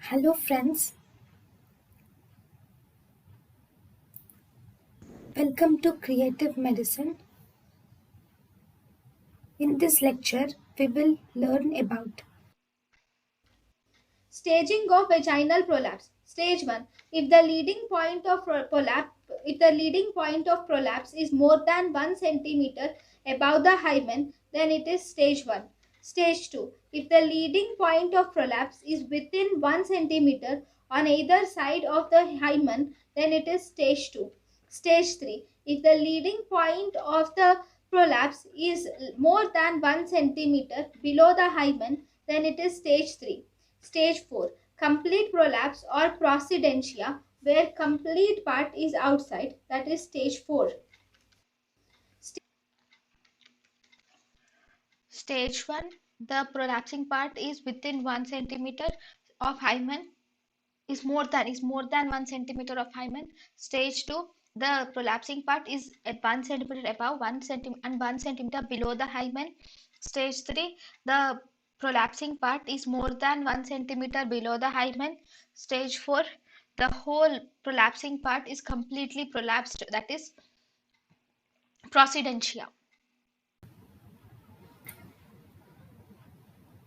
Hello, friends. Welcome to Creative Medicine. In this lecture, we will learn about Staging of vaginal prolapse. Stage 1. If the leading point of prolapse is more than 1 centimeter above the hymen, then it is stage 1. Stage 2. If the leading point of prolapse is within 1 centimeter on either side of the hymen, then it is stage 2. Stage 3. If the leading point of the prolapse is more than 1 centimeter below the hymen, then it is stage 3. Stage 4. Complete prolapse or prosidentia, where complete part is outside, that is stage 4. Stage 1, the prolapsing part is within 1 centimeter of hymen, is more than 1 centimeter of hymen. Stage 2, the prolapsing part is at 1 centimeter above 1 centimeter and 1 centimeter below the hymen. Stage 3, the prolapsing part is more than 1 centimeter below the hymen. Stage 4, the whole prolapsing part is completely prolapsed, that is prosidentia.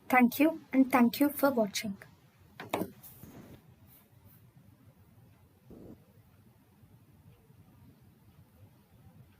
thank you and thank you for watching.